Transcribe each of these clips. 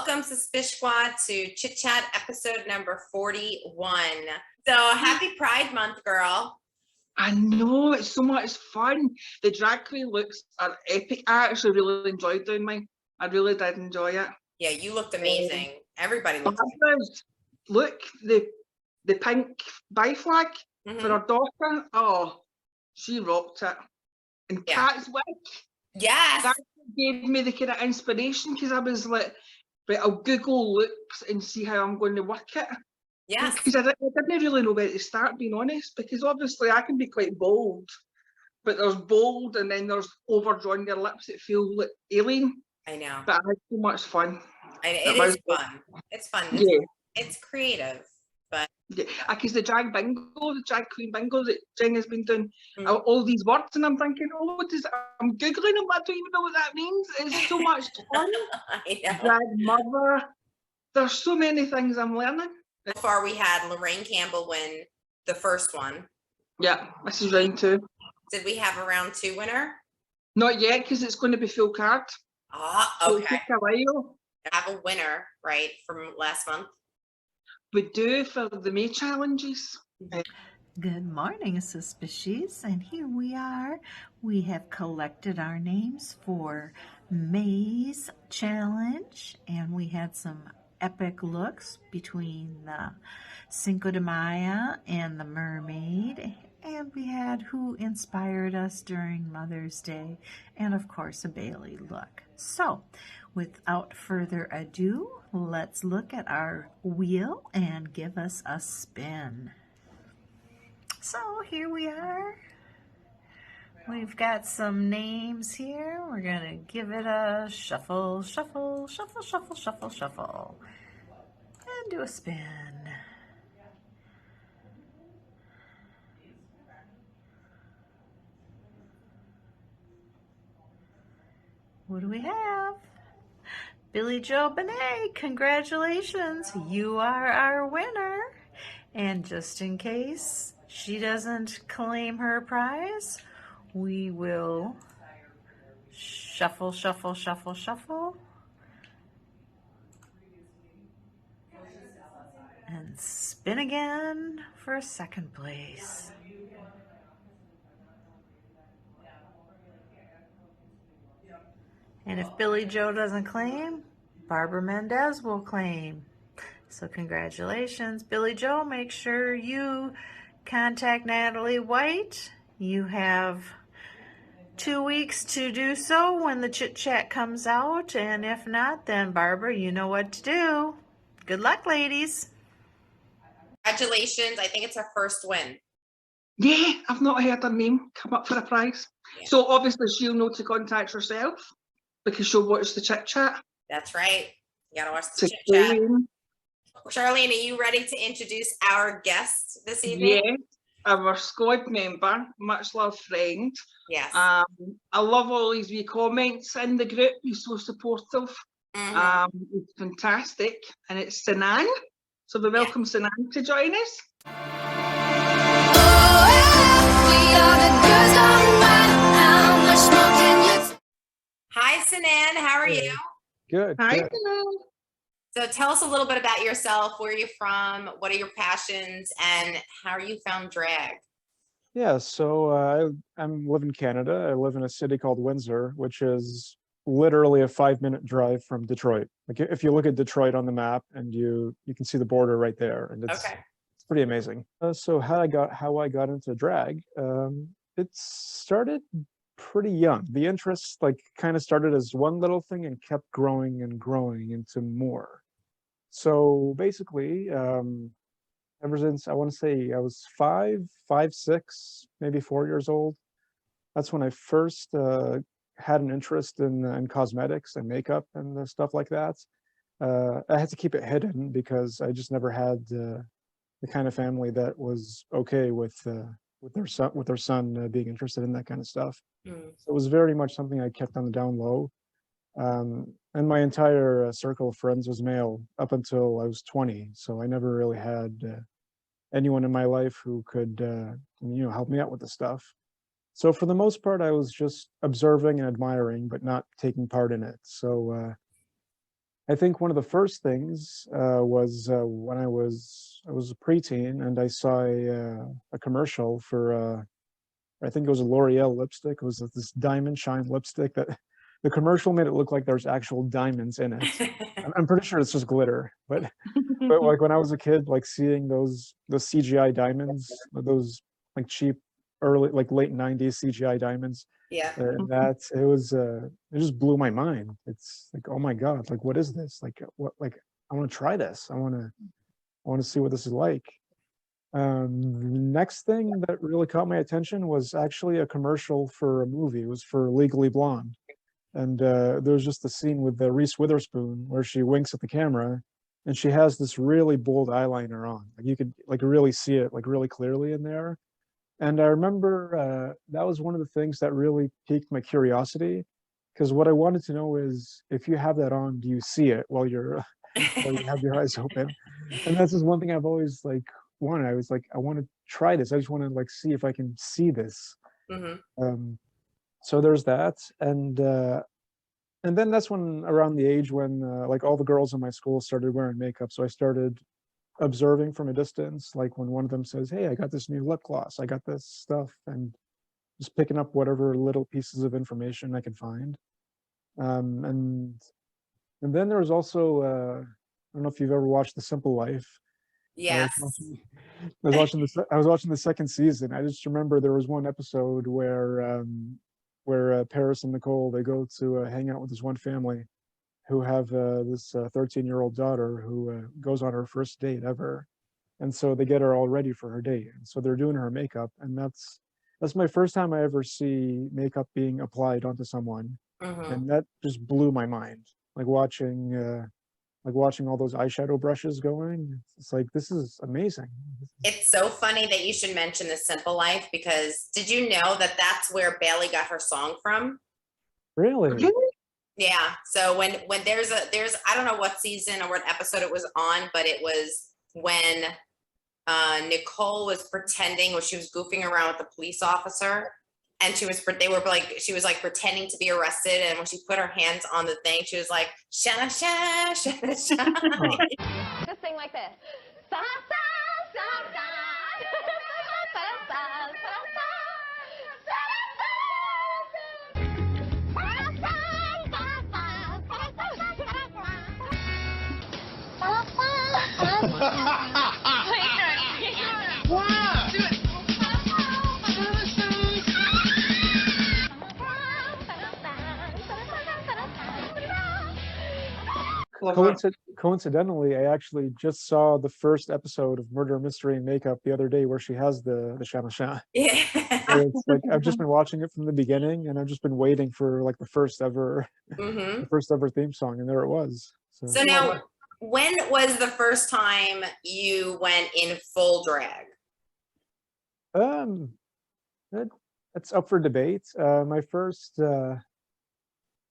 Welcome, Suspish Squad, to Chit Chat episode number 41. So happy Pride Month, girl. I know, it's so much fun. The drag queen looks are epic. I actually really enjoyed doing mine. I really did enjoy it. Yeah, you looked amazing. Everybody looked amazing. Look, the pink bi flag for her daughter. Oh, she rocked it. And Kat's wig. Yes. That gave me the kind of inspiration because I was like, right, I'll Google looks and see how I'm going to work it. Yes. Because I didn't really know where to start, being honest, because obviously I can be quite bold, but there's bold and then there's overdrawn your lips that feel like alien. I know. But I had so much fun. It is fun. It's fun. Yeah. It's creative. But yeah, because the drag queen bingo that Jen has been doing, all these words, and I'm thinking, I'm Googling them, I don't even know what that means. It's so much fun. I know. Drag mother. There's so many things I'm learning. So far, we had Lorraine Campbell win the first one. Yeah, this is round 2. Did we have a round 2 winner? Not yet, because it's going to be full card. Ah, okay. So take a while. I have a winner, right, from last month. We do for the May challenges. Good morning, Suspicious, and here we are. We have collected our names for May's challenge, and we had some epic looks between the Cinco de Mayo and the Mermaid, and we had who inspired us during Mother's Day, and of course a Bailey look. So without further ado, let's look at our wheel and give us a spin. So here we are. We've got some names here. We're going to give it a shuffle, shuffle, shuffle, shuffle, shuffle, shuffle, and do a spin. What do we have? Billy Joe Benet, congratulations. You are our winner. And just in case she doesn't claim her prize, we will shuffle, shuffle, shuffle, shuffle, and spin again for second place. And if Billy Joe doesn't claim, Barbara Mendez will claim. So congratulations, Billy Joe. Make sure you contact Natalie White. You have 2 weeks to do so when the chit chat comes out. And if not, then Barbara, you know what to do. Good luck, ladies. Congratulations. I think it's her first win. Yeah, I've not heard her name come up for a prize. Yeah. So obviously she'll know to contact herself because she'll watch the chit chat. That's right. You gotta watch the chit chat. Charlene, are you ready to introduce our guest this evening? Yes, our squad member, much loved friend. Yes. I love all these wee comments in the group. He's so supportive. It's fantastic. And it's Sinan. So we welcome Sinan to join us. Hi, Sinan. How are you? Good. Hi, good. Sinan. So tell us a little bit about yourself, where you're from, what are your passions, and how you found drag? Yeah, so I live in Canada. I live in a city called Windsor, which is literally a 5-minute drive from Detroit. Like if you look at Detroit on the map, and you can see the border right there, and it's pretty amazing. So how I got into drag, it started pretty young. The interest kind of started as one little thing and kept growing and growing into more. So basically, ever since I want to say I was 5, 6, maybe 4 years old, that's when I first had an interest in cosmetics and makeup and stuff like that. I had to keep it hidden because I just never had the kind of family that was okay with their son being interested in that kind of stuff. So it was very much something I kept on the down low. And my entire circle of friends was male up until I was 20. So I never really had anyone in my life who could, help me out with the stuff. So for the most part, I was just observing and admiring, but not taking part in it. So I think one of the first things was when I was a preteen, and I saw a commercial for I think it was a L'Oreal lipstick. It was this diamond shine lipstick that the commercial made it look like there's actual diamonds in it. I'm pretty sure it's just glitter, but like when I was a kid, like seeing those CGI diamonds, those like cheap early like late 90s CGI diamonds, Yeah. that it just blew my mind. It's like, oh my God, like what is this? Like what, like I want to try this. I want to see what this is like. The next thing that really caught my attention was actually a commercial for a movie. It was for Legally Blonde. And there was just a scene with Reese Witherspoon where she winks at the camera and she has this really bold eyeliner on. Like you could like really see it like really clearly in there. And I remember that was one of the things that really piqued my curiosity, because what I wanted to know is, if you have that on, do you see it while while you have your eyes open? And that's just one thing I've always like wanted. I was like, I want to try this. I just want to like see if I can see this. So there's that, and then that's when around the age when like all the girls in my school started wearing makeup. So I started observing from a distance, like when one of them says, "Hey, I got this new lip gloss, I got this stuff," and just picking up whatever little pieces of information I could find. And then there was also I don't know if you've ever watched The Simple Life. Yes. I was watching the second season. I just remember there was one episode where Paris and Nicole, they go to hang out with this one family who have this 13-year-old daughter who goes on her first date ever, and so they get her all ready for her date. And so they're doing her makeup, and that's my first time I ever see makeup being applied onto someone, and that just blew my mind. Like watching all those eyeshadow brushes going. It's like, this is amazing. It's so funny that you should mention The Simple Life, because did you know that that's where Bailey got her song from? Really? Yeah. So when there's I don't know what season or what episode it was on, but it was when Nicole was pretending, or she was goofing around with the police officer, and she was like pretending to be arrested, and when she put her hands on the thing, she was like, "Shana sha, shana sha." Just sing like this. Sa, sa, sa, sa. Sa, sa, sa, sa. Coincidentally, I actually just saw the first episode of Murder Mystery and Makeup the other day, where she has the Shana Sha. Yeah. So it's like I've just been watching it from the beginning, and I've just been waiting for like the first ever theme song, and there it was. So now, when was the first time you went in full drag? That's up for debate. My first.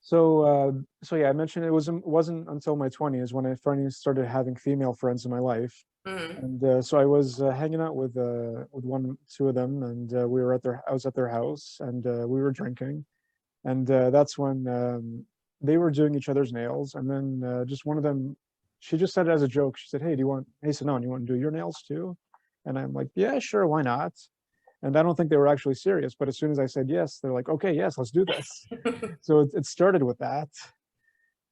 So yeah, I mentioned it wasn't until my 20s when I finally started having female friends in my life, and so I was hanging out with two of them, and I was at their house, and we were drinking, and that's when they were doing each other's nails, and then just one of them, she just said it as a joke. She said, "Hey, Sinan, you want to do your nails too?" And I'm like, "Yeah, sure, why not?" And I don't think they were actually serious, but as soon as I said yes, they're like, "Okay, yes, let's do this." So it started with that.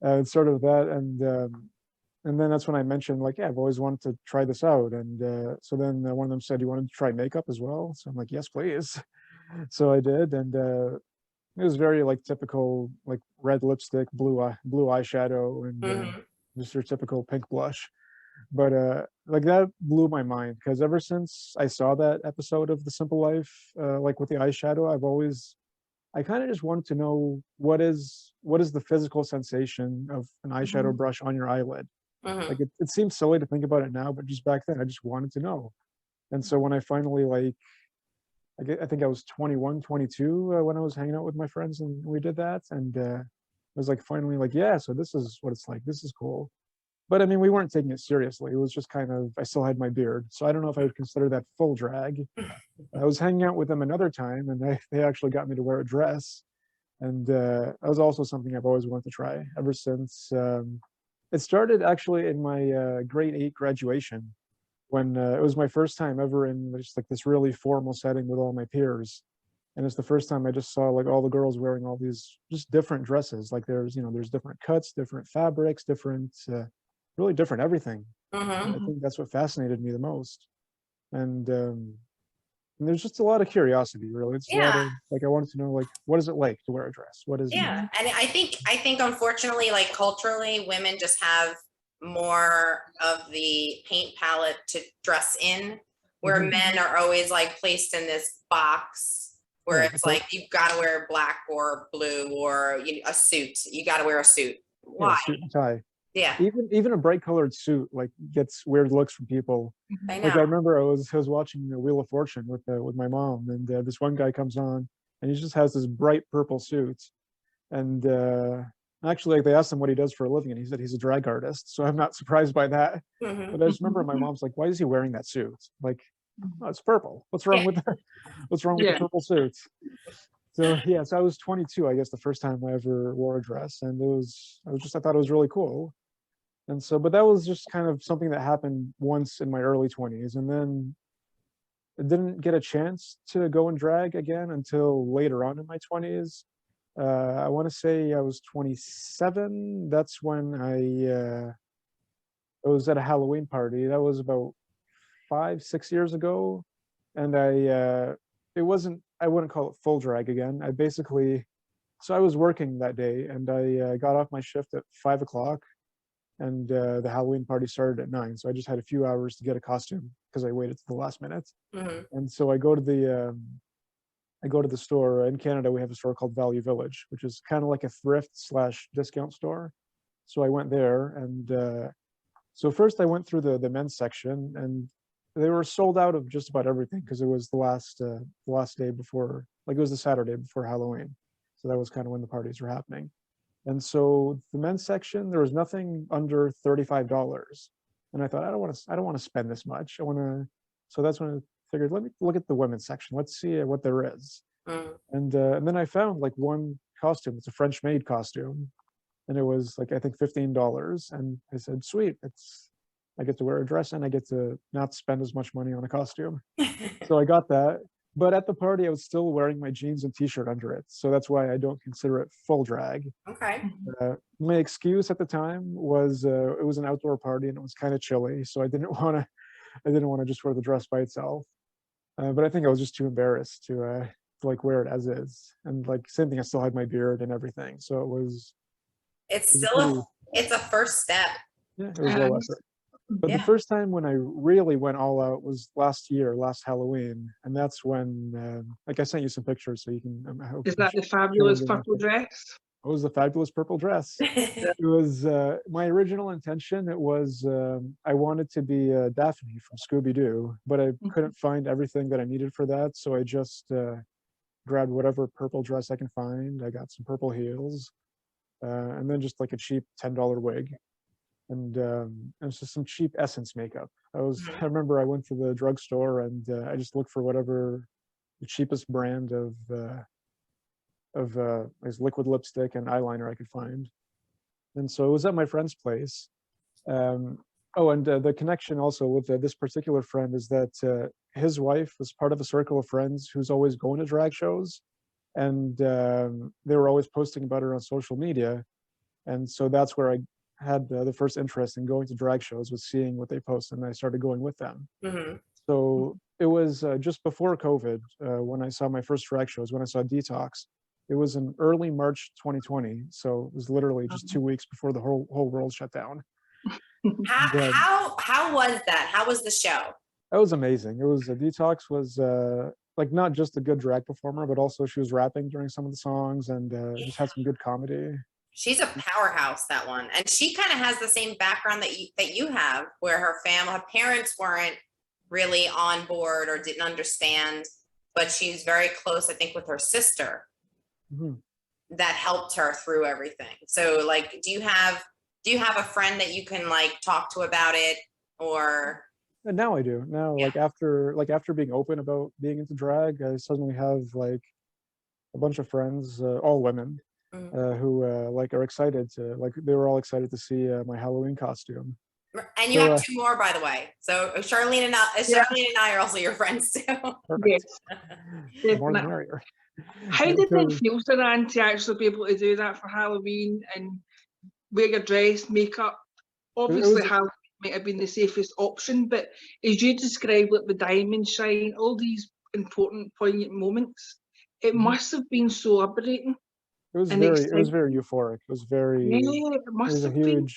And then that's when I mentioned, like, yeah, I've always wanted to try this out. And so then one of them said, "You wanted to try makeup as well?" So I'm like, "Yes, please." So I did, and it was very like typical, like red lipstick, blue eyeshadow, and just your typical pink blush. But like that blew my mind, because ever since I saw that episode of The Simple Life, like with the eyeshadow, I kind of just wanted to know what is the physical sensation of an eyeshadow brush on your eyelid. Like it seems silly to think about it now, but just back then I just wanted to know. And so when I finally I think I was 21, 22 when I was hanging out with my friends and we did that, and I was like finally like, yeah, so this is what it's like. This is cool. But I mean, we weren't taking it seriously. It was just kind of, I still had my beard. So I don't know if I would consider that full drag. I was hanging out with them another time, and they actually got me to wear a dress. And that was also something I've always wanted to try ever since It started actually in my grade 8 graduation when it was my first time ever in just like this really formal setting with all my peers. And it's the first time I just saw like all the girls wearing all these just different dresses. Like there's, there's different cuts, different fabrics, different, really different everything. Mm-hmm. I think that's what fascinated me the most. And there's just a lot of curiosity, really. It's a lot Yeah. of like I wanted to know like what is it like to wear a dress? What is Yeah. And I think unfortunately, like culturally, women just have more of the paint palette to dress in, where Mhm. men are always like placed in this box where Yeah, it's okay. like you've got to wear black or blue or a suit. You got to wear a suit. Yeah, Why? suit and tie. Yeah, Even a bright colored suit like gets weird looks from people. I Like I know. remember I was watching the Wheel of Fortune with my mom, and this one guy comes on, and he just has this bright purple suit, and actually like they asked him what he does for a living, and he said he's a drag artist. So I'm not surprised by that. Mhm. But I just remember my mom's like, "Why is he wearing that suit? Like, oh, it's purple. What's wrong Yeah. with the What's wrong with the Yeah. purple suit?" So yeah, so I was 22, I guess, the first time I ever wore a dress, and I thought it was really cool. And so, but that was just kind of something that happened once in my early 20s, and then I didn't get a chance to go and drag again until later on in my 20s. I want to say I was 27. That's when I was at a Halloween party. That was about 5, 6 years ago, and I wouldn't call it full drag again. So I was working that day, and I got off my shift at 5 o'clock, and the Halloween party started at 9. So I just had a few hours to get a costume because I waited to the last minute. Mhm. And so I go to the store in Canada. We have a store called Value Village, which is kind of like a thrift slash discount store. So I went there, and so first I went through the men's section, and they were sold out of just about everything because it was the last day before, like it was the Saturday before Halloween. So that was kind of when the parties were happening. And so the men's section, there was nothing under $35. And I thought, I don't want to spend this much. So that's when I figured, let me look at the women's section. Let's see what there is. Mhm. And then I found like one costume. It's a French made costume. And it was like, I think $15. And I said, sweet, I get to wear a dress and I get to not spend as much money on a costume. So I got that. But at the party, I was still wearing my jeans and t-shirt under it. So that's why I don't consider it full drag. Okay. My excuse at the time was it was an outdoor party and it was kind of chilly, so I didn't want to just wear the dress by itself. But I think I was just too embarrassed to like wear it as is. And like same thing, I still had my beard and everything, so It's it was still pretty, it's a first step. yeah, it was low effort. But the Yeah. first time when I really went all out was last Halloween, and that's when like I sent you some pictures, so you can. I hope Is you can that the show fabulous them purple after. dress? It was the fabulous purple dress. It was my original intention. It was I wanted to be Daphne from Scooby Doo, but I couldn't find everything that I needed for that, so I just grabbed whatever purple dress I can find. I got some purple heels, and then just like a cheap $10 wig, and it was just some cheap Essence makeup. I remember I went to the drugstore and I just looked for whatever the cheapest brand of as liquid lipstick and eyeliner I could find. And so it was at my friend's place. Oh, and the connection also with this particular friend is that his wife was part of a circle of friends who's always going to drag shows, and they were always posting about her on social media. And so that's where I had the first interest in going to drag shows, was seeing what they post, and I started going with them. Mhm. So it was just before COVID when I saw my first drag shows, when I saw Detox. It was in early March 2020, so it was literally just 2 weeks before the whole world shut down. How was that? How was the show? That was amazing. It was Detox was like not just a good drag performer, but also she was rapping during some of the songs and just had some good comedy. She's a powerhouse, that one. And she kind of has the same background that you have, where her parents weren't really on board or didn't understand, but she's very close, I think, with her sister Mhm. that helped her through everything. So like, do you have a friend that you can like talk to about it, or? And now I do. Now, Yeah. like after being open about being into drag, I suddenly have like a bunch of friends, all women, who like are excited to like they were all excited to see my Halloween costume. And you So, have two more, by the way. So Charlene and I are also your friends too. Perfect. Yes, More the definitely. merrier. How did it feel, Sinan, to actually be able to do that for Halloween and wear your dress, makeup? Obviously, Halloween might have been the safest option, but as you described, like the diamond shine, all these important, poignant moments, it must have been so liberating. It was and very exciting. euphoric. It was very Yeah, it it must was a have been.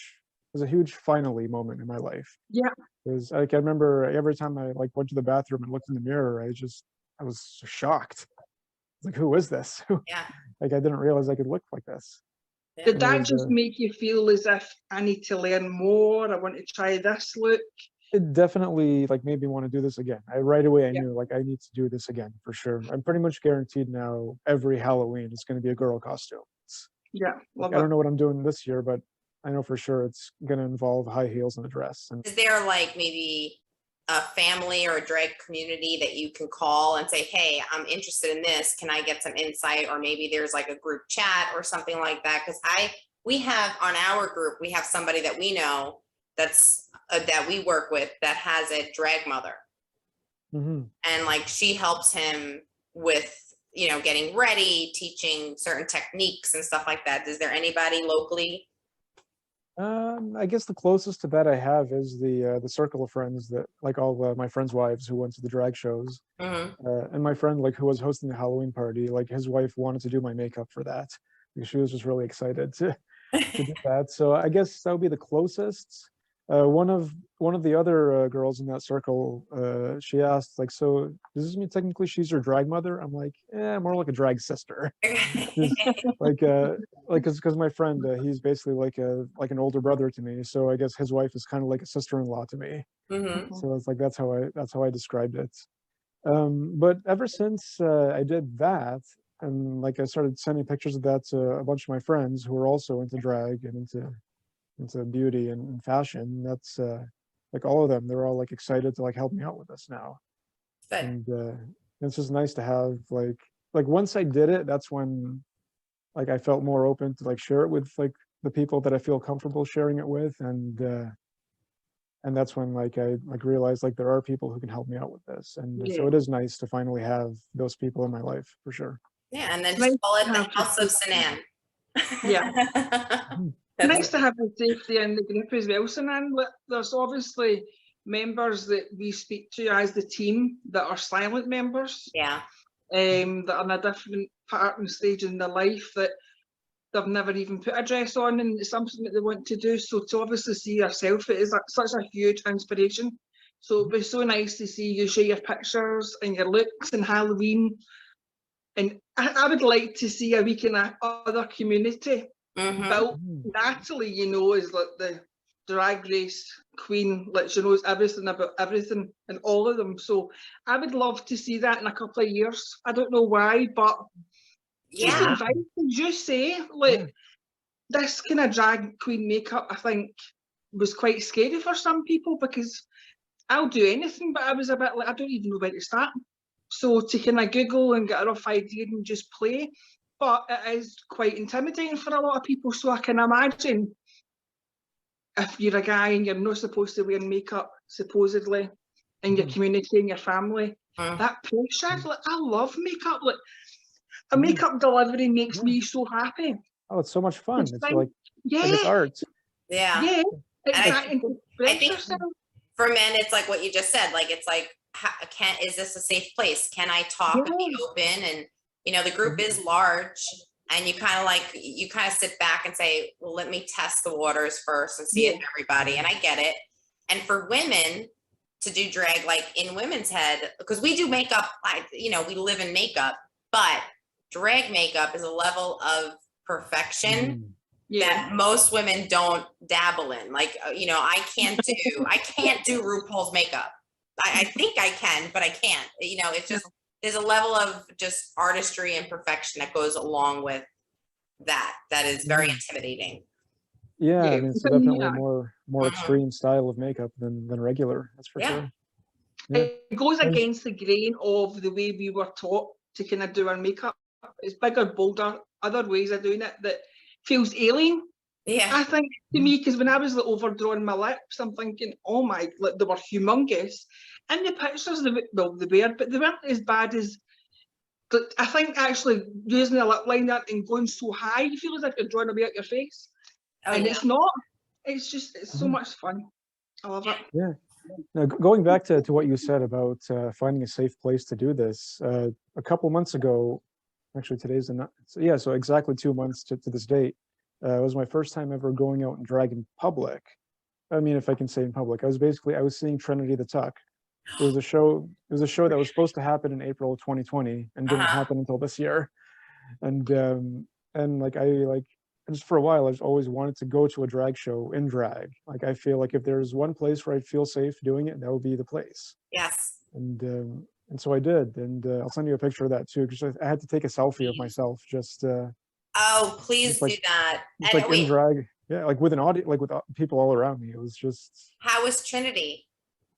huge finally moment in my life. Yeah, It was like I remember every time I like went to the bathroom and looked in the mirror, I was shocked. Like, who is this? Yeah. Like I didn't realize I could look like this. did And it that was, just make you feel as if I need to learn more? I want to try this look. it definitely like made me want to do this again. Right away I Yeah. knew like I need to do this again for sure. I'm pretty much guaranteed now every Halloween it's going to be a girl costume. Yeah, Like, love I don't it. know what I'm doing this year, but I know for sure it's going to involve high heels and a dress. And Is there like maybe a family or a drag community that you can call and say, hey, I'm interested in this. Can I get some insight? Or maybe there's like a group chat or something like that. Because we have on our group, we have somebody that we know that's that we work with that has a drag mother. And like she helps him with, you know, getting ready, teaching certain techniques and stuff like that. Is there anybody locally? I guess the closest to that I have is the circle of friends that like all my friends' wives who went to the drag shows. And my friend like who was hosting the Halloween party, like his wife wanted to do my makeup for that because she was just really excited to do that. So I guess that would be the closest. One of the other girls in that circle, she asked like, so does this mean technically she's your drag mother? I'm like, more like a drag sister. Like because my friend, he's basically like an older brother to me, so I guess his wife is kind of like a sister-in-law to me. So it's like that's how I described it. But ever since I did that, and like I started sending pictures of that to a bunch of my friends who are also into drag and into beauty and fashion, that's like all of them, they're all like excited to like help me out with this now. Good. And it's just nice to have like once I did it, that's when like I felt more open to like share it with like the people that I feel comfortable sharing it with, and that's when like I like realized like there are people who can help me out with this, and so it is nice to finally have those people in my life for sure. Yeah, and then just call it the House of Sinan. Yeah. Nice to have the safety in the group as well, Sinan. There's obviously members that we speak to as the team that are silent members. Yeah. That are in a different part and stage in their life that they've never even put a dress on, and it's something that they want to do. So to obviously see yourself, it is such a huge inspiration. So it'd be so nice to see you share your pictures and your looks in Halloween. And I would like to see a week in a other community built. Natalie, you know, is like the drag race queen, like she knows everything about everything and all of them. So I would love to see that in a couple of years. I don't know why, but just advice, as you say, like this kind of drag queen makeup, I think was quite scary for some people because I'll do anything, but I was a bit like, I don't even know where to start. So to kind of Google and get a rough idea and just play, but it is quite intimidating for a lot of people. So I can imagine if you're a guy and you're not supposed to wear makeup, supposedly, in your community and your family, that pressure, like I love makeup. Like a makeup delivery makes me so happy. Oh, it's so much fun. It's like, like yeah, it's art. yeah. I think for men, it's like what you just said. Like it's like, is this a safe place? Can I talk and be open? And you know, the group is large, and you kind of sit back and say, well, let me test the waters first and see if everybody. And I get it. And for women to do drag, like in women's head, because we do makeup, you know, we live in makeup, but drag makeup is a level of perfection that most women don't dabble in. Like, you know, I can't do RuPaul's makeup. I think I can, but I can't. You know, it's just there's a level of just artistry and perfection that goes along with that is very intimidating. Yeah, I mean, it's definitely a more extreme style of makeup than regular. That's for sure. Yeah. It goes against the grain of the way we were taught to kind of do our makeup. It's bigger, bolder, other ways of doing it that feels alien. Yeah. I think to me, because when I was like overdrawing my lips, I'm thinking, oh my, like they were humongous. In the pictures, they were, but they weren't as bad as. I think actually using a lip liner and going so high, you feel as if you're drawing away at your face, Oh, and yeah. it's not. It's so much fun. I love it. Yeah. Now, going back to what you said about finding a safe place to do this, a couple months ago, actually today's so exactly 2 months to this date, it was my first time ever going out and drag in public. I mean, if I can say in public, I was seeing Trinity the Tuck. It was a show that was supposed to happen in April of 2020 and didn't happen until this year. And just for a while, I just always wanted to go to a drag show in drag. Like, I feel like if there's one place where I feel safe doing it, that would be the place. Yes. And so I did, and I'll send you a picture of that too, because I had to take a selfie of myself just. Oh, please like, do that. Just And like in wait, drag, yeah, like with an audience, like with people all around me. It was just. how was Trinity?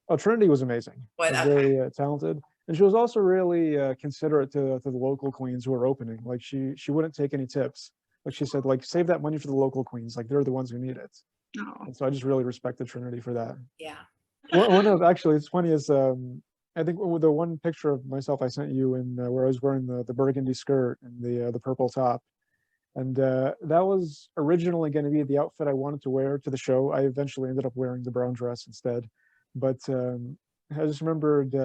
Oh, Trinity was amazing. What, Was okay. very talented, and she was also really considerate to the local queens who were opening. Like she wouldn't take any tips. Like she said, like save that money for the local queens. Like they're the ones who need it. Oh. And so I just really respected Trinity for that. Yeah. One of actually, it's funny is I think with the one picture of myself I sent you in where I was wearing the burgundy skirt and the purple top, and that was originally going to be the outfit I wanted to wear to the show. I eventually ended up wearing the brown dress instead, but I just remembered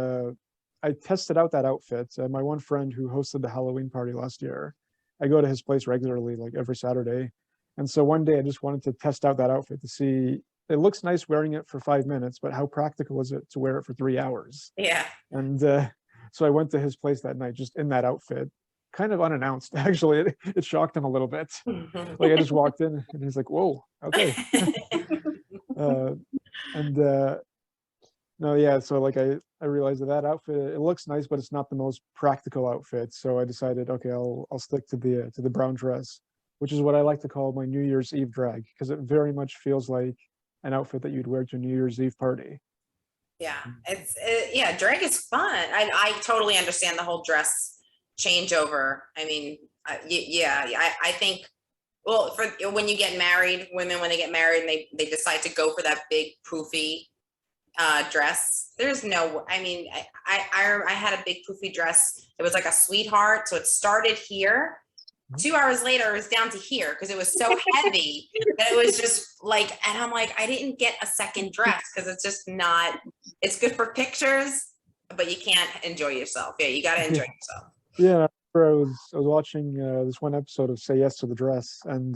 I tested out that outfit. My one friend who hosted the Halloween party last year, I go to his place regularly, like every Saturday, and so one day I just wanted to test out that outfit to see. It looks nice wearing it for 5 minutes, but how practical is it to wear it for 3 hours? Yeah. And so I went to his place that night just in that outfit, kind of unannounced. Actually, it shocked him a little bit. Like I just walked in and he's like, whoa, okay. No, yeah, so like I realized that outfit, it looks nice, but it's not the most practical outfit. So I decided, okay, I'll stick to the brown dress, which is what I like to call my New Year's Eve drag, because it very much feels like an outfit that you'd wear to a New Year's Eve party. Yeah, yeah, drag is fun. I totally understand the whole dress changeover. I mean, I think, well, for when you get married, women, when they get married and they decide to go for that big poofy dress, there's no, I mean, I had a big poofy dress. It was like a sweetheart. So it started here. 2 hours later, it was down to here because it was so heavy that it was just like, and I'm like, I didn't get a second dress because it's just not, it's good for pictures, but you can't enjoy yourself. Yeah, you got to enjoy yourself. Yeah, I was watching this one episode of Say Yes to the Dress, and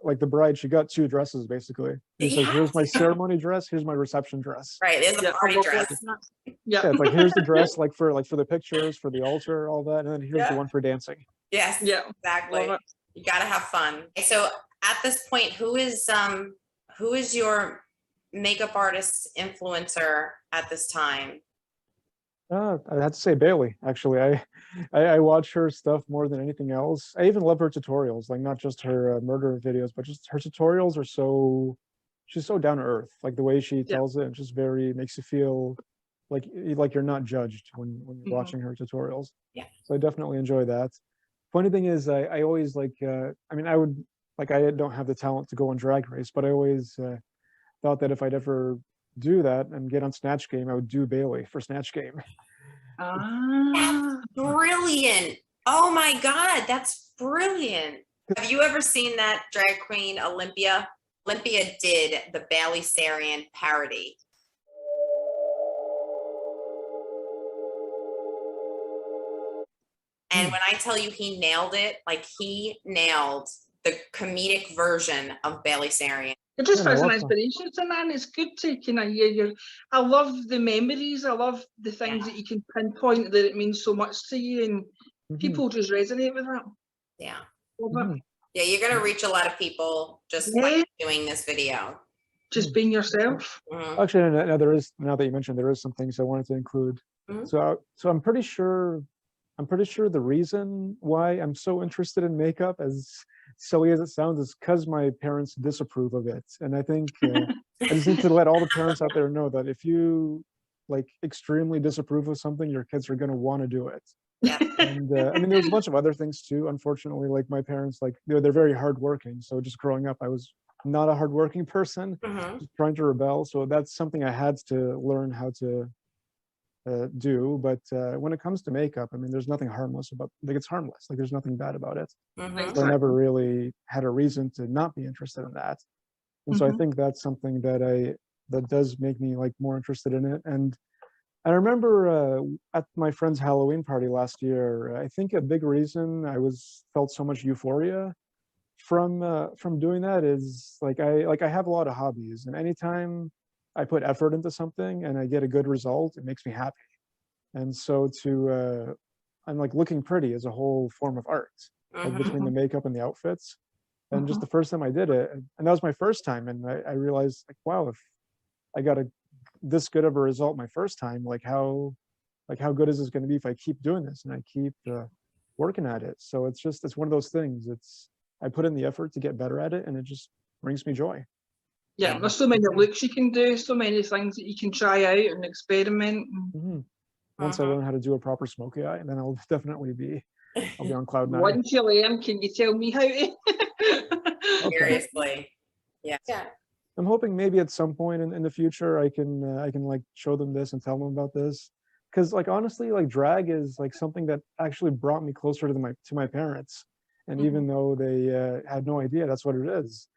like the bride, she got 2 dresses basically. It's like, here's my ceremony dress, here's my reception dress. Right, there's a party dress. Yeah, it's like here's the dress like for the pictures, for the altar, all that, and then here's the one for dancing. Yes, yeah, exactly. You gotta have fun. So at this point, who is your makeup artist influencer at this time? I have to say Bailey. Actually, I watch her stuff more than anything else. I even love her tutorials, like not just her murder videos, but just her tutorials are she's so down to earth. Like the way she tells it, just makes you feel like you're not judged when you're watching her tutorials. Yeah. So I definitely enjoy that. Funny thing is, I always like. I mean, I don't have the talent to go on Drag Race, but I always thought that if I'd ever do that and get on Snatch Game, I would do Bailey for Snatch Game. That's brilliant. Oh my God, that's brilliant. Have you ever seen that drag queen Olympia? Olympia did the Bailey Sarian parody. And when I tell you he nailed it, like he nailed the comedic version of Bailey Sarian. It just has an inspiration, Sinan. It's good to kind of hear your. I love the memories. I love the things that you can pinpoint that it means so much to you, and people just resonate with that. Yeah. Yeah, you're gonna reach a lot of people just by doing this video. Just being yourself. Actually, now that you mentioned, there is some things I wanted to include. So I'm pretty sure the reason why I'm so interested in makeup, as silly as it sounds, is because my parents disapprove of it. And I think I just need to let all the parents out there know that if you like extremely disapprove of something, your kids are going to want to do it. Yeah. And I mean, there's a bunch of other things too. Unfortunately, like my parents, like they're very hardworking. So just growing up, I was not a hardworking person, Mhm. just trying to rebel. So that's something I had to learn how to do. But when it comes to makeup, I mean, there's nothing harmless about. Like it's harmless. Like there's nothing bad about it. Mhm. So I never really had a reason to not be interested in that. And so I Mhm. think that's something that does make me like more interested in it. And I remember at my friend's Halloween party last year, I think a big reason I felt so much euphoria from doing that is like I have a lot of hobbies, and anytime I put effort into something and I get a good result, it makes me happy. And so I'm like looking pretty as a whole form of art, like Mhm. between the makeup and the outfits. And just Mhm. the first time I did it, and that was my first time, and I realized like, wow, if I got this good of a result my first time, like how good is this going to be if I keep doing this and I keep working at it? So it's one of those things. I put in the effort to get better at it, and it just brings me joy. Yeah, there's so many looks you can do, so many things that you can try out and experiment. Hmm. Once I Mhm. learn how to do a proper smoky eye, then I'll be on cloud nine. Once you learn, can you tell me how to? Okay. Seriously. Yeah. Yeah. I'm hoping maybe at some point in the future I can like show them this and tell them about this, because like honestly, like drag is like something that actually brought me closer to my parents, and even though they had no idea that's what it is,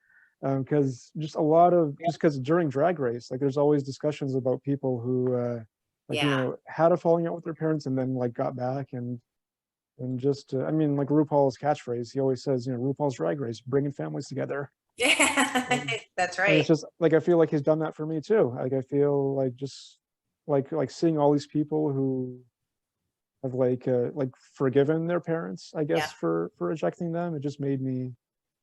because just because during Drag Race, like there's always discussions about people who like you Yeah. know had a falling out with their parents and then like got back, and just I mean like RuPaul's catchphrase, he always says, you know, RuPaul's Drag Race, bringing families together. Yeah. That's And right. it's just like I feel like he's done that for me too. Like I feel like just like seeing all these people who have like forgiven their parents, I Yeah. guess, for rejecting them. It just made me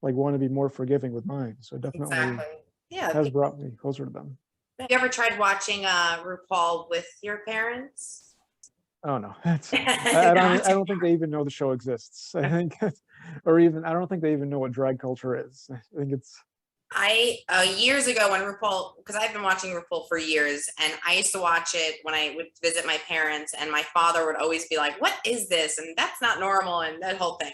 like want to be more forgiving with mine. So it definitely Exactly. Yeah. has brought me closer to them. Have you ever tried watching RuPaul with your parents? Oh no, I don't think they even know the show exists. I think, or even I don't think they even know what drag culture is. I think it's I years ago when RuPaul, because I've been watching RuPaul for years, and I used to watch it when I would visit my parents, and my father would always be like, "What is this?" and "That's not normal," and that whole thing.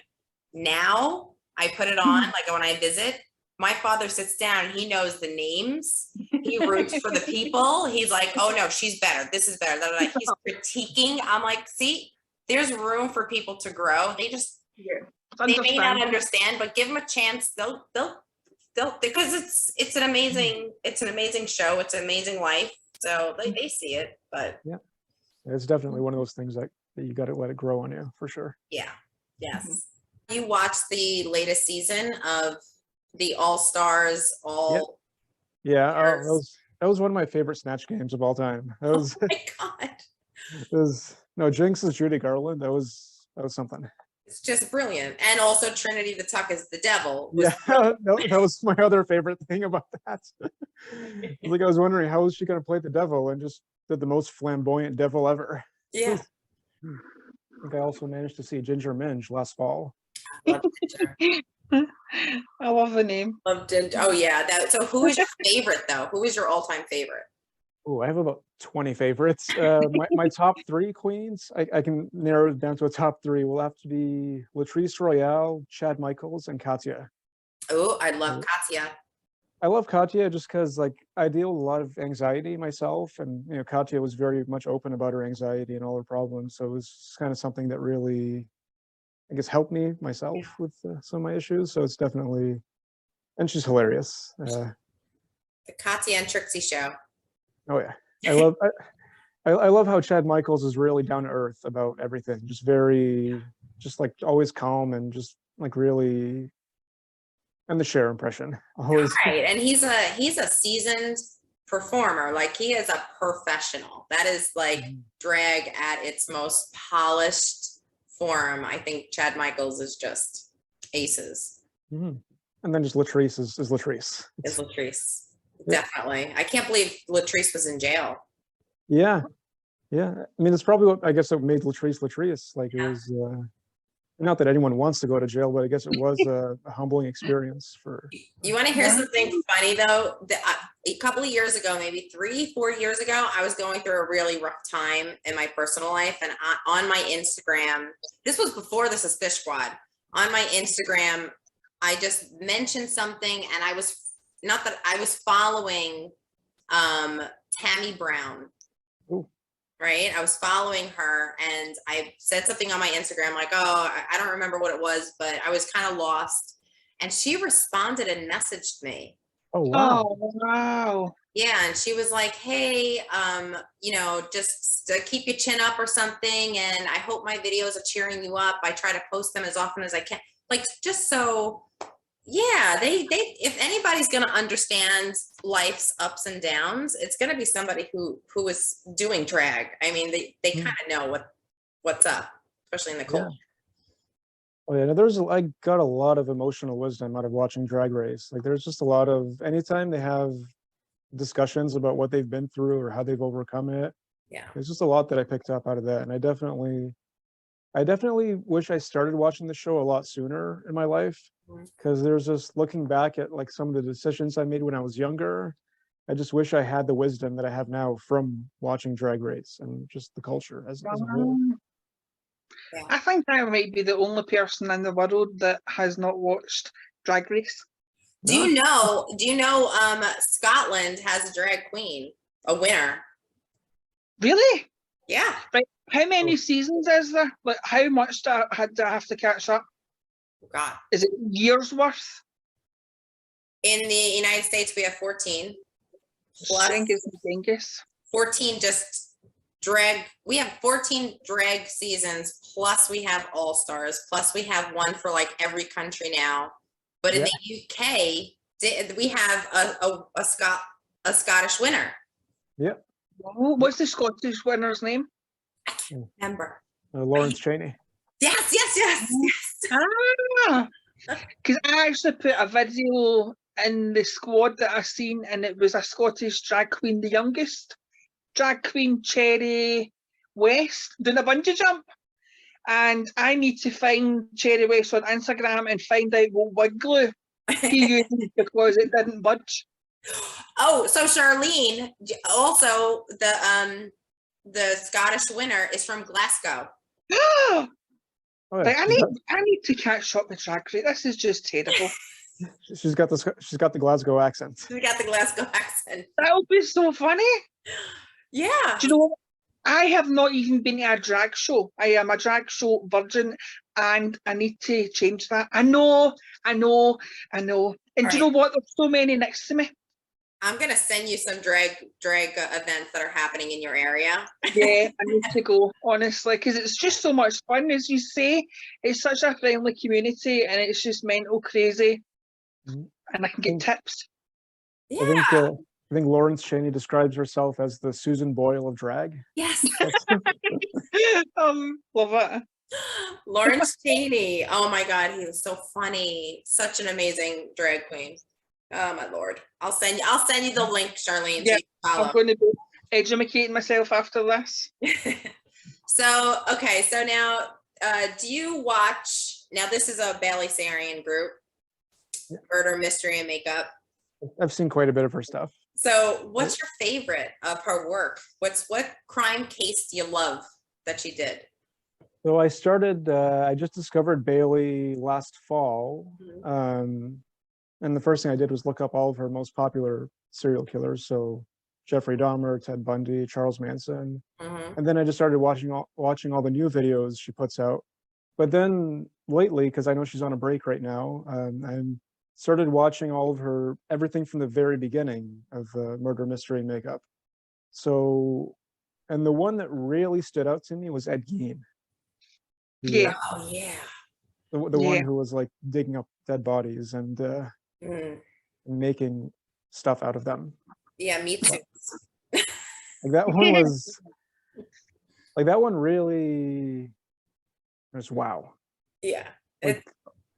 Now I put it on, like when I visit, my father sits down, he knows the names, he roots for the people. He's like, "Oh no, she's better. This is better." He's critiquing. I'm like, "See, there's room for people to grow. Yeah, They may not understand. understand, but give them a chance. They'll because it's an amazing show. It's an amazing life. So they see it, but yeah, it's definitely one of those things that you got to let it grow on you for sure. yeah, yes. You watched the latest season of the All Stars, Yeah. all Yeah, Stars. that was one of my favorite Snatch games of all time. That Oh was my God. it was no Jinx's Judy Garland. That was something. It's just brilliant. And also Trinity the Tuck is the devil was Yeah, that was my other favorite thing about that. Like I was wondering how was she going to play the devil, and just did the most flamboyant devil ever. yeah. I think I also managed to see Ginger Minge last fall. Loved Ginger. I love the name. Loved it. Oh yeah. So who is your favorite though? Who is your all-time favorite? Oh, I have about 20 favorites. My top three queens, I can narrow it down to a top three, will have to be Latrice Royale, Chad Michaels, and Katya. Oh, I love Katya. I love Katya just because like I deal with a lot of anxiety myself, and you know Katya was very much open about her anxiety and all her problems, so it was kind of something that really, I guess, helped me myself with some of my issues. So it's definitely, and she's hilarious. The Katya and Trixie show. Oh yeah, I love how Chad Michaels is really down to earth about everything, just very, just like always calm and just like really, and the Cher impression always. Right. And he's a seasoned performer. Like he is a professional. That is like drag at its most polished form. I think Chad Michaels is just aces. Mhm. And then just Latrice is Latrice. Is Latrice. Yeah. Definitely. I can't believe Latrice was in jail. Yeah, yeah. I mean, it's probably what I guess what made Latrice Latrice. Like Yeah. it not that anyone wants to go to jail, but I guess it was a humbling experience for. You want to hear Yeah. something funny though? A couple of years ago, maybe 3-4 years ago, I was going through a really rough time in my personal life, and on my Instagram, this was before the Suspish Squad. On my Instagram, I just mentioned something, and I was following Tammy Brown. Ooh. Right? I was following her, and I said something on my Instagram like, oh, I don't remember what it was, but I was kind of lost. And she responded and messaged me. Oh wow! Oh, wow. Yeah, and she was like, hey, just keep your chin up or something, and I hope my videos are cheering you up. I try to post them as often as I can. Like, just so, yeah, they if anybody's going to understand life's ups and downs, it's going to be somebody who is doing drag. I mean, they kind of know what's up, especially in the cold. Yeah. Oh yeah, I got a lot of emotional wisdom out of watching Drag Race. Like, there's just a lot of, anytime they have discussions about what they've been through or how they've overcome it, Yeah. there's just a lot that I picked up out of that. And I definitely wish I started watching the show a lot sooner in my life, because there's just, looking back at like some of the decisions I made when I was younger, I just wish I had the wisdom that I have now from watching Drag Race and just the culture as a whole. Yeah. I think I might be the only person in the world that has not watched Drag Race. Do you know Scotland has a drag queen, a winner? Really? Yeah. Right. How many seasons is there? Like, how much do I have to catch up? Oh, God. Is it years worth? In the United States, we have 14. Plus Dingus. 14 just drag. We have 14 drag seasons, plus we have All Stars, plus we have one for like every country now. But in the UK, we have a Scottish winner. Yeah. Oh, what's the Scottish winner's name? I can't remember. Lawrence Cheney. Yes. Ah, because I actually put a video in the squad that I seen, and it was a Scottish drag queen, the youngest drag queen, Cherry West, doing a bungee jump. And I need to find Cherry West on Instagram and find out what wig glue he used because it didn't budge. Oh, so Charlene, also the Scottish winner, is from Glasgow. Oh, Oh, yeah. like, I need to catch up with Drag Race. This is just terrible. She's got the Glasgow accent. We got the Glasgow accent. That would be so funny. Yeah. Do you know what? I have not even been to a drag show. I am a drag show virgin, and I need to change that. I know. And do you know what? There's so many next to me. I'm gonna send you some drag events that are happening in your area. Yeah, I need to go, honestly, because it's just so much fun. As you say, it's such a friendly community, and it's just mental crazy. Mhm. And I can get tips. Yeah. I think Lawrence Cheney describes herself as the Susan Boyle of drag. Yes. Love it. Lawrence Cheney. Oh my God, he was so funny. Such an amazing drag queen. Oh my Lord. I'll send you the link, Charlene. Yeah, so you can follow. I'm going to be educating myself after this. So, okay. So now, do you watch, now this is a Bailey Sarian group, Murder, Mystery, and Makeup. I've seen quite a bit of her stuff. So what's your favorite of her work? What crime case do you love that she did? So I just discovered Bailey last fall. And the first thing I did was look up all of her most popular serial killers. So Jeffrey Dahmer, Ted Bundy, Charles Manson. And then I just started watching all the new videos she puts out. But then lately, because I know she's on a break right now, I started watching all of her, everything from the very beginning of Murder, Mystery, and Makeup. So, and the one that really stood out to me was Ed Gein. Yeah. Oh yeah. The one who was like digging up dead bodies and making stuff out of them. Yeah, me too. Like that one was, like that one really was wow. Yeah. Like,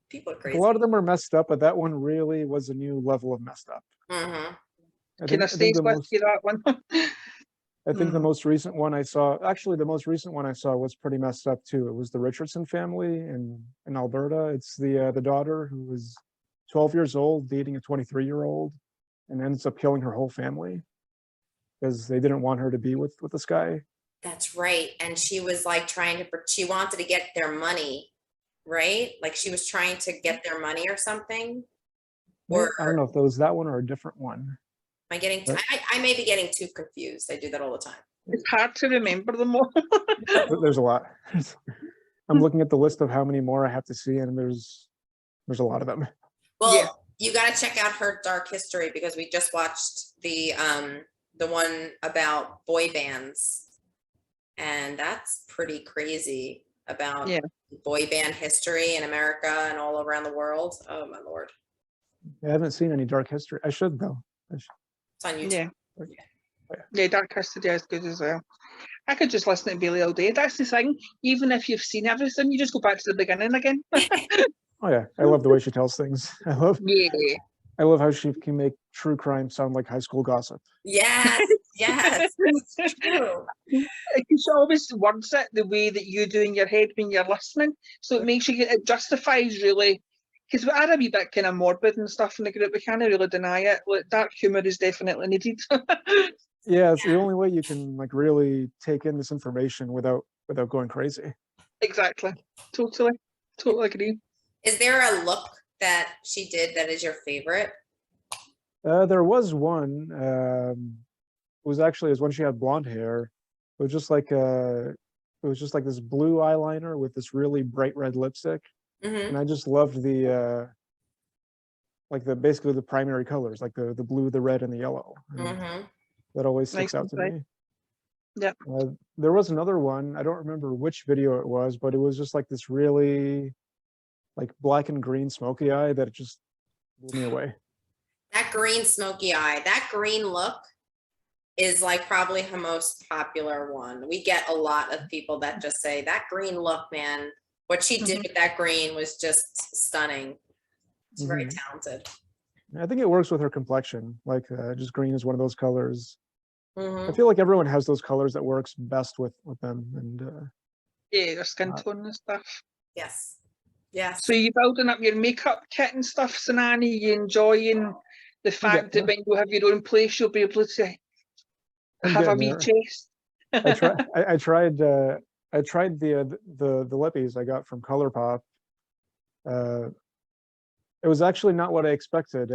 people are crazy. a lot of them are messed up, but that one really was a new level of messed up. Can I stay with you that one? I think the most recent one I saw, actually the most recent one I saw was pretty messed up too. It was the Richardson family in Alberta. It's the daughter who was 12 years old dating a 23-year-old and ends up killing her whole family because they didn't want her to be with this guy. That's right. And she was like she wanted to get their money, right? Like she was trying to get their money or something. Or I don't know if that was that one or a different one. am I getting, I may be getting too confused. I do that all the time. It's hard to remember them all. There's a lot. I'm looking at the list of how many more I have to see, and there's a lot of them. Well, Yeah. you got to check out her dark history because we just watched the one about boy bands, and that's pretty crazy about boy band history in America and all around the world. Oh my Lord. I haven't seen any dark history. I should though. It's on YouTube. Yeah, Dark History is good as well. I could just listen to Bailey all day. That's the thing. Even if you've seen everything, you just go back to the beginning again. Oh yeah, I love the way she tells things. I love how she can make true crime sound like high school gossip. Yes, it's true. You should always words it the way that you do in your head when you're listening. So it makes you, it justifies really, because we are a wee bit kind of morbid and stuff in the group. We can't really deny it. Like, dark humour is definitely needed. Yeah, it's the only way you can like really take in this information without going crazy. Exactly. Totally agree. Is there a look that she did that is your favorite? There was one. It was when she had blonde hair. It was just like this blue eyeliner with this really bright red lipstick, and I just loved the basically the primary colors, like the blue, the red, and the yellow. And that always sticks out to me. Yeah. There was another one. I don't remember which video it was, but it was just like this really like black and green smoky eye that just blew me away. That green smoky eye, that green look is like probably her most popular one. We get a lot of people that just say that green look, man. What she did with that green was just stunning. It's very talented. I think it works with her complexion. Like just green is one of those colors. Mm-hmm. I feel like everyone has those colors that works best with them. And yeah, their skin tone and stuff. Yes. Yes. So you're building up your makeup kit and stuff, Sinani. You enjoying the fact that when you have your own place, you'll be able to have a wee chest. I tried the lippies I got from ColourPop. It was actually not what I expected.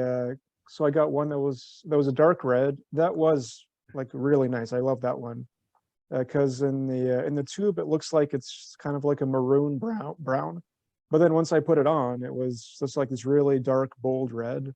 So I got one that was a dark red. That was like really nice. I love that one because in the tube it looks like it's kind of like a maroon brown, but then once I put it on, it was just like this really dark, bold red.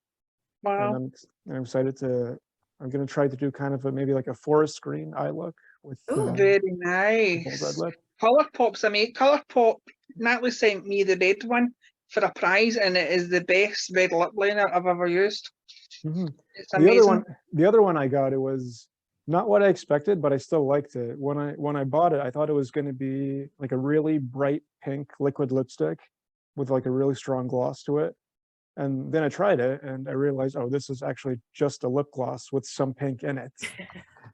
Wow! And I'm excited to. I'm gonna try to do kind of maybe like a forest green eye look with. Very nice. Red lip. ColourPop's ColourPop. Natalie sent me the red one for a prize, and it is the best red lip liner I've ever used. It's amazing. The other one I got, it was not what I expected, but I still liked it. When I bought it, I thought it was going to be like a really bright pink liquid lipstick with like a really strong gloss to it. And then I tried it and I realized, oh, this is actually just a lip gloss with some pink in it.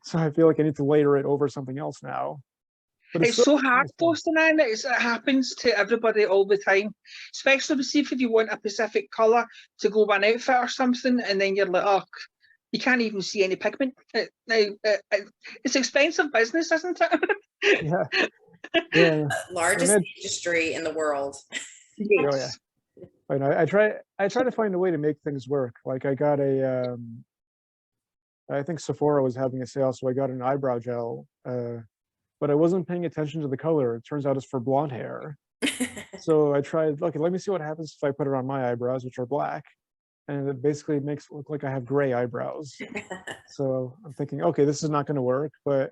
So I feel like I need to layer it over something else now. But it's so hard posting, and it happens to everybody all the time. Especially if you want a specific colour to go with an outfit or something, and then you're like, oh, you can't even see any pigment. It's expensive business, isn't it? Yeah. Largest industry in the world. Yes. Oh yeah. I try to find a way to make things work. Like I got I think Sephora was having a sale, so I got an eyebrow gel. But I wasn't paying attention to the color. It turns out it's for blonde hair. So I tried, okay, let me see what happens if I put it on my eyebrows, which are black. And it basically makes it look like I have gray eyebrows. So I'm thinking, okay, this is not going to work, but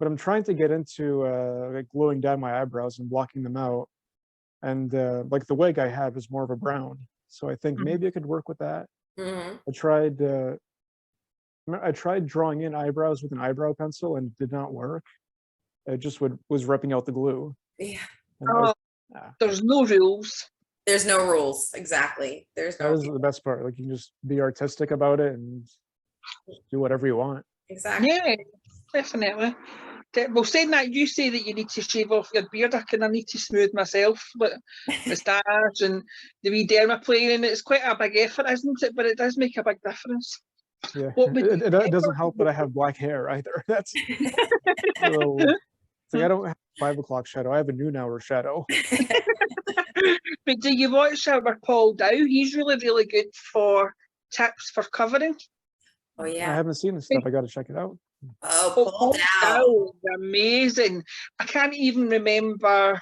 I'm trying to get into like gluing down my eyebrows and blocking them out. And like the wig I had was more of a brown. So I think maybe I could work with that. I tried drawing in eyebrows with an eyebrow pencil and it did not work. It just was ripping out the glue. Yeah. There's no rules. There's no rules. Exactly. There's no. That is the best part. Like you can just be artistic about it and do whatever you want. Exactly. Yeah. definitely. Well, saying that, you say that you need to shave off your beard. I need to smooth myself, but moustache and the wee dermaplane, it's quite a big effort, isn't it? But it does make a big difference. Yeah, What would it doesn't help that I have black hair either. That's a little, it's like I don't have 5 o'clock shadow. I have a noon hour shadow. But do you watch our Paul Dow? He's really good for tips for covering. Oh I yeah. haven't seen this stuff. I got to check it out. Oh, Oh, Paul Dow. Dow is amazing. I can't even remember.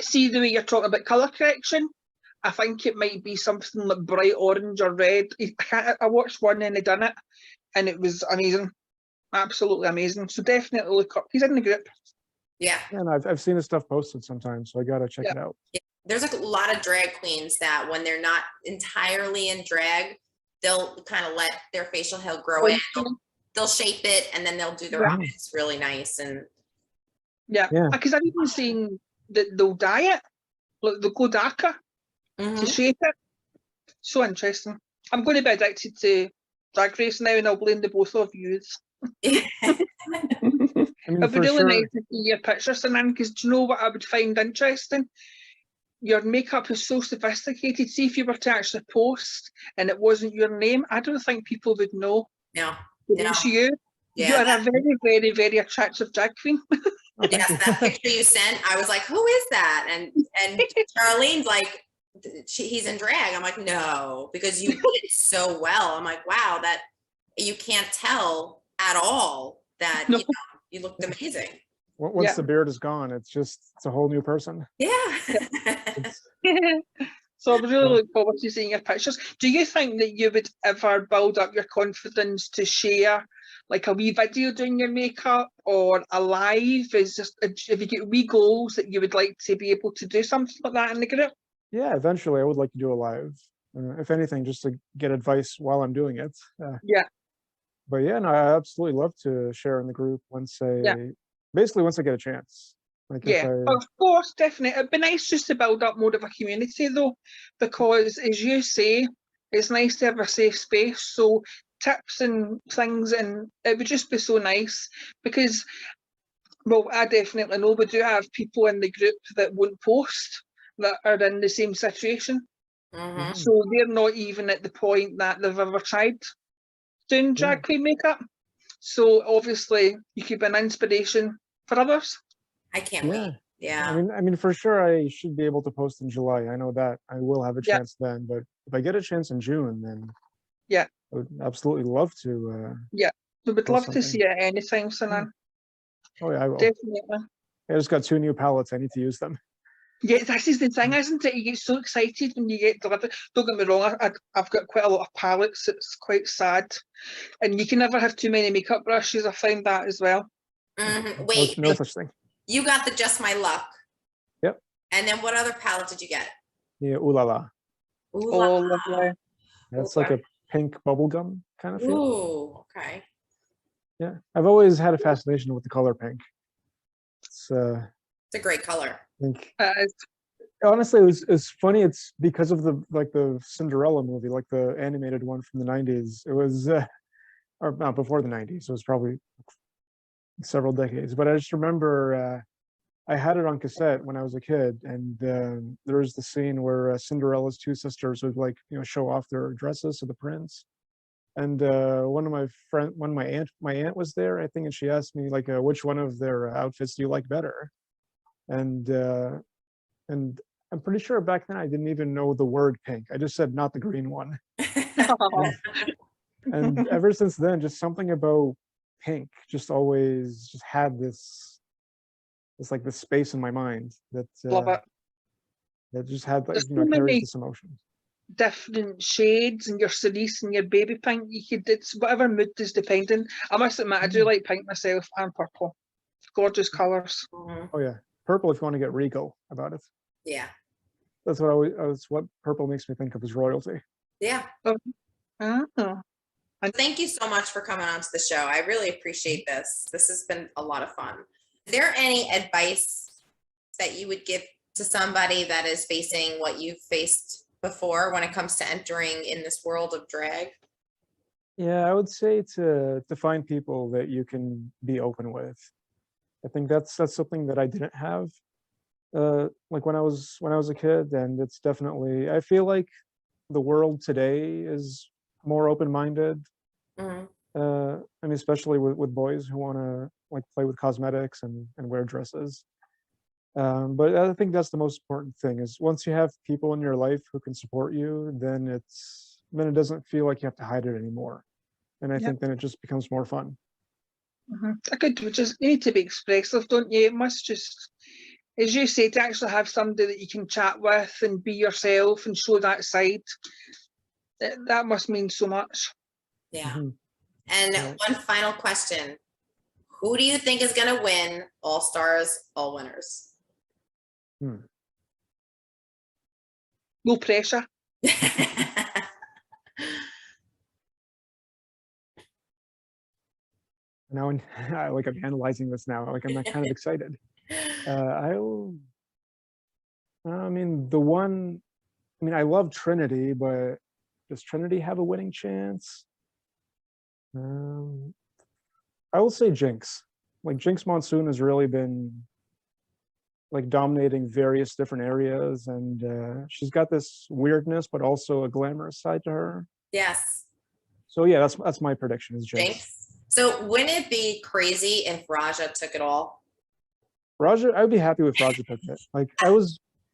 See the way you're talking about colour correction? I think it might be something like bright orange or red. I watched one and he done it, and it was amazing, absolutely amazing. So definitely look up. He's in the group. Yeah. And I've seen his stuff posted sometimes, so I got to check Yeah. it out. There's a lot of drag queens that when they're not entirely in drag, they'll kind of let their facial hair grow in. They'll shape it and then they'll do their Yeah. outfits really nice. And Yeah, Yeah. because I've even seen that they'll dye it, like they'll go darker to shape it. So interesting. I'm going to be addicted to Drag Race now, and I'll blame the both of you. I mean, It'd be for really sure. nice to see your pictures, Sinan, because do you know what I would find interesting? Your makeup is so sophisticated. See if you were to actually post and it wasn't your name, I don't think people would know no, that no. it's you. Yeah, You're a very, very, very attractive drag queen. Oh, thank yes, you. that picture you sent, I was like, who is that? And Charlene's like, he's in drag. I'm like, no, because you did it so well. I'm like, wow, that you can't tell at all that No. you know, you looked amazing. Once Yeah. the beard is gone, it's a whole new person. Yeah. It's, So I really look forward to seeing your pictures. Do you think that you would ever build up your confidence to share like a wee video doing your makeup or a live? Is just if you get wee goals that you would like to be able to do something like that in the group? yeah, eventually I would like to do a live. If anything, just to get advice while I'm doing it. Yeah. But yeah, no, I absolutely love to share in the group once basically once I get a chance. Like Yeah, of course, definitely. It'd be nice just to build up more of a community though, because as you say, it's nice to have a safe space. So tips and things, and it would just be so nice because, well, I definitely know we do have people in the group that won't post that are in the same situation. Mhm. So they're not even at the point that they've ever tried doing drag queen makeup. So obviously you could be an inspiration for others. I can't wait. Yeah. I mean, for sure, I should be able to post in July. I know that I will have a chance then. But if I get a chance in June, then yeah, I would absolutely love to. We would post love to see it anytime, Sinan. Oh yeah, I will. Definitely. I just got 2 new palettes. I need to use them. Yeah, this is the thing, isn't it? You get so excited when you get delivered. Don't get me wrong, I've got quite a lot of palettes. It's quite sad. And you can never have too many makeup brushes. I found that as well. Wait, No such thing. you got the Just My Luck. Yep. And then what other palette did you get? Yeah, ooh la la. Ooh, Oh, lovely. That's like a pink bubblegum kind of feel. Ooh, okay. Yeah, I've always had a fascination with the color pink. It's It's a great color. I think It's honestly, it's funny. It's because of the Cinderella movie, like the animated one from the 90s. It was, or not before the 90s. It was probably several decades. But I just remember I had it on cassette when I was a kid, and there was the scene where Cinderella's 2 sisters would show off their dresses to the prince. And one of my aunt was there, I think, and she asked me like, which one of their outfits do you like better? And I'm pretty sure back then I didn't even know the word pink. I just said not the green one. And ever since then, just something about pink just always just had this like this space in my mind that love it. that just had like There's so carries many this emotion. different shades, and your cerise and your baby pink. You could, it's whatever mood is depending. I must admit, I do like pink myself, and purple. Gorgeous colours. Mhm. Oh yeah, purple if you want to get regal about it. Yeah. That's what purple makes me think of as royalty. Yeah. Oh. Thank you so much for coming on to the show. I really appreciate this. This has been a lot of fun. Is there any advice that you would give to somebody that is facing what you've faced before when it comes to entering in this world of drag? Yeah, I would say to find people that you can be open with. I think that's something that I didn't have like when I was a kid, and it's definitely, I feel like the world today is more open-minded. Mhm. I mean, especially with boys who want to like play with cosmetics and wear dresses. But I think that's the most important thing is once you have people in your life who can support you, then it doesn't feel like you have to hide it anymore. And I Yep. think then it just becomes more fun. I could just you need to be expressive, don't you? It must just, as you say, to actually have somebody that you can chat with and be yourself and show that side. That must mean so much. Yeah. Mhm. And Right. one final question. Who do you think is going to win All Stars, All Winners? Hmm. No pressure. Now, like I'm analyzing this now, like I'm not kind of excited. I'll, I mean, the one, I mean, I love Trinity, but does Trinity have a winning chance? Um, I will say Jinx. Like Jinx Monsoon has really been like dominating various different areas, and she's got this weirdness, but also a glamorous side to her. Yes. So yeah, that's my prediction is Jinx. Jinx. So wouldn't it be crazy if Raja took it all? Raja, I would be happy with Raja took it. Like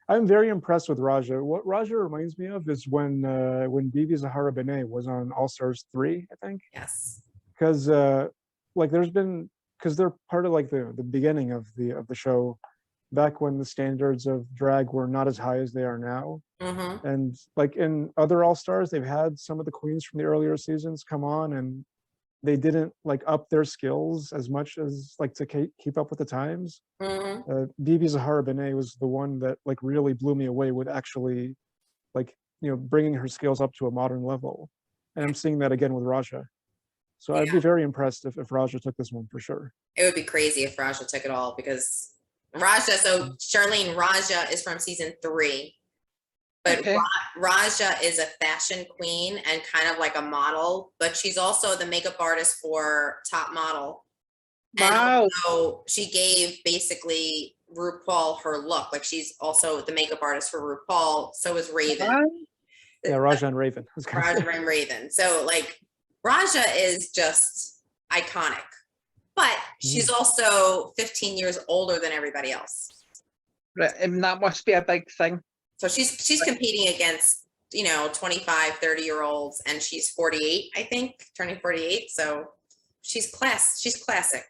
I'm very impressed with Raja. What Raja reminds me of is when Bibi Zahara Benet was on All Stars 3, I think. Yes. Because like there's been, because they're part of like the beginning of the show, back when the standards of drag were not as high as they are now. Mm-hmm. And like in other All Stars, they've had some of the queens from the earlier seasons come on, and they didn't like up their skills as much as like to keep up with the times. Mm-hmm. Bibi Zahara Benet was the one that like really blew me away with actually like, you know, bringing her skills up to a modern level. And I'm seeing that again with Raja. So I'd be very impressed if Raja took this one for sure. It would be crazy if Raja took it all because Raja, so Charlene, Raja is from season 3. But Okay. Raja is a fashion queen and kind of like a model, but she's also the makeup artist for Top Model. Wow. And also she gave basically RuPaul her look. Like she's also the makeup artist for RuPaul. So is Raven. Wow. Yeah, Raja and Raven. Raja and Raven. So like Raja is just iconic, but she's also 15 years older than everybody else. Right, and that must be a big thing. So she's competing against, you know, 25, 30-year-olds, and she's 48, I think, turning 48. So she's classic.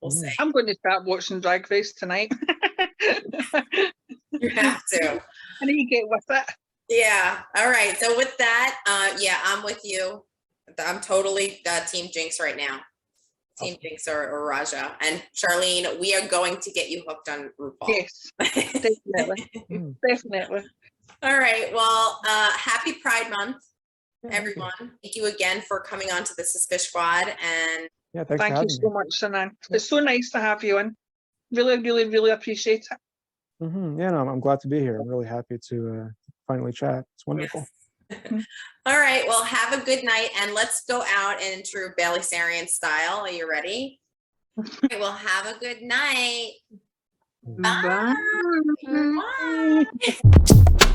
We'll say. I'm going to start watching Drag Race tonight. You have to. I need to get with it. Yeah. All right. So with that, yeah, I'm with you. I'm totally Team Jinx right now. Team Jinx or Raja. And Charlene, we are going to get you hooked on RuPaul. Yes, definitely. Definitely. All right. Well, happy Pride Month, everyone. Thank you again for coming on to the Suspish Squad. And yeah, thanks for Thank you having so me. much, Sinan. It's so nice to have you on. Really, really, really appreciate it. Yeah, no, I'm glad to be here. I'm really happy to finally chat. It's wonderful. yes. All right. Well, have a good night, and let's go out in true Balisarian style. Are you ready? All right, well, have a good night. Bye. Bye. Bye.